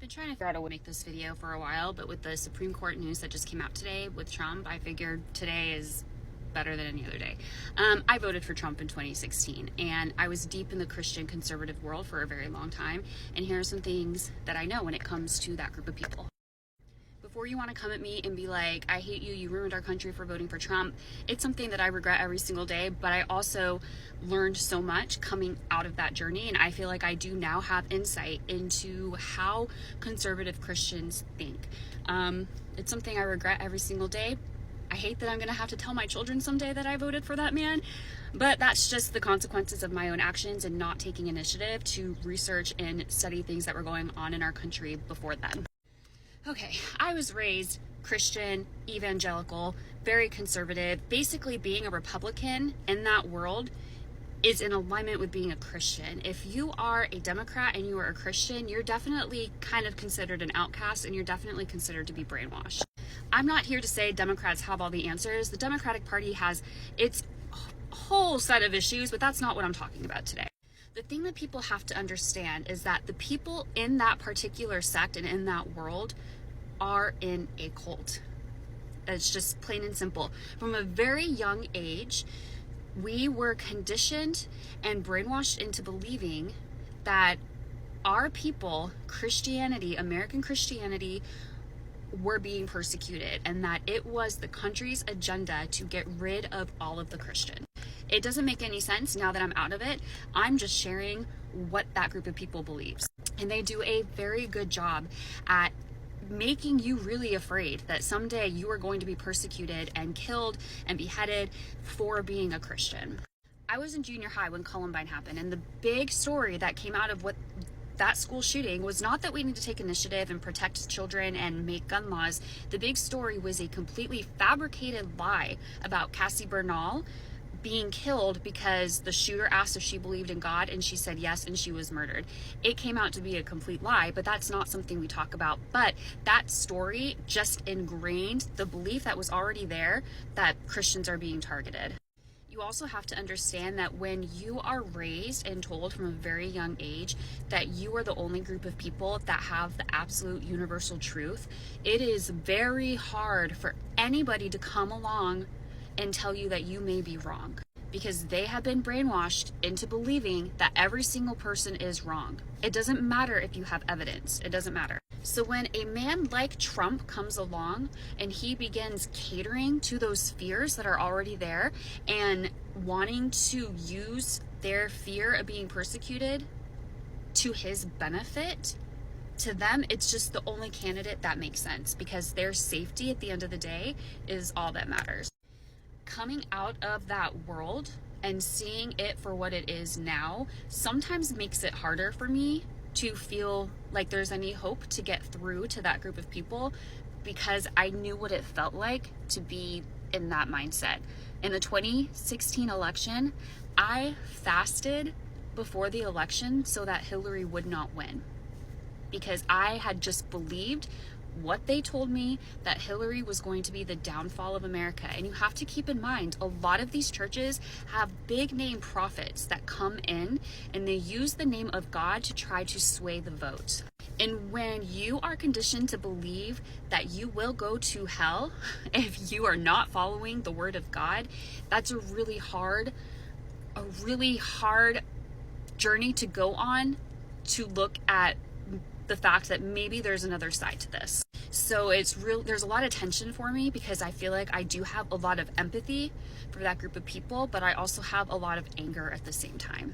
been trying to figure out a way to make this video for a while, but with the Supreme Court news that just came out today with Trump, I figured today is better than any other day. I voted for Trump in 2016, and I was deep in the Christian conservative world for a very long time, and here are some things that I know when it comes to that group of people. Before you want to come at me and be like, I hate you, you ruined our country for voting for Trump, it's something that I regret every single day, but I also learned so much coming out of that journey, and I feel like I do now have insight into how conservative Christians think. It's something I regret every single day. I hate that I'm going to have to tell my children someday that I voted for that man, but that's just the consequences of my own actions and not taking initiative to research and study things that were going on in our country before then. Okay, I was raised Christian, evangelical, very conservative. Basically, being a Republican in that world is in alignment with being a Christian. If you are a Democrat and you are a Christian, you're definitely kind of considered an outcast, and you're definitely considered to be brainwashed. I'm not here to say Democrats have all the answers. The Democratic Party has its whole set of issues, but that's not what I'm talking about today. The thing that people have to understand is that the people in that particular sect and in that world are in a cult. It's just plain and simple. From a very young age, we were conditioned and brainwashed into believing that our people, Christianity, American Christianity, were being persecuted, and that it was the country's agenda to get rid of all of the Christians. It doesn't make any sense now that I'm out of it. I'm just sharing what that group of people believes. And they do a very good job at making you really afraid that someday you are going to be persecuted and killed and beheaded for being a Christian. I was in junior high when Columbine happened, and the big story that came out of what that school shooting was not that we need to take initiative and protect children and make gun laws. The big story was a completely fabricated lie about Cassie Bernal being killed because the shooter asked if she believed in God, and she said yes, and she was murdered. It came out to be a complete lie, but that's not something we talk about. But that story just ingrained the belief that was already there that Christians are being targeted. You also have to understand that when you are raised and told from a very young age that you are the only group of people that have the absolute universal truth, it is very hard for anybody to come along and tell you that you may be wrong, because they have been brainwashed into believing that every single person is wrong. It doesn't matter if you have evidence. It doesn't matter. So when a man like Trump comes along and he begins catering to those fears that are already there and wanting to use their fear of being persecuted to his benefit, to them, it's just the only candidate that makes sense, because their safety at the end of the day is all that matters. Coming out of that world and seeing it for what it is now sometimes makes it harder for me to feel like there's any hope to get through to that group of people, because I knew what it felt like to be in that mindset. In the 2016 election, I fasted before the election so that Hillary would not win, because I had just believed what they told me, that Hillary was going to be the downfall of America. And you have to keep in mind, a lot of these churches have big name prophets that come in and they use the name of God to try to sway the vote. And when you are conditioned to believe that you will go to hell if you are not following the word of God, that's a really hard journey to go on, to look at the fact that maybe there's another side to this. So there's a lot of tension for me, because I feel like I do have a lot of empathy for that group of people, but I also have a lot of anger at the same time.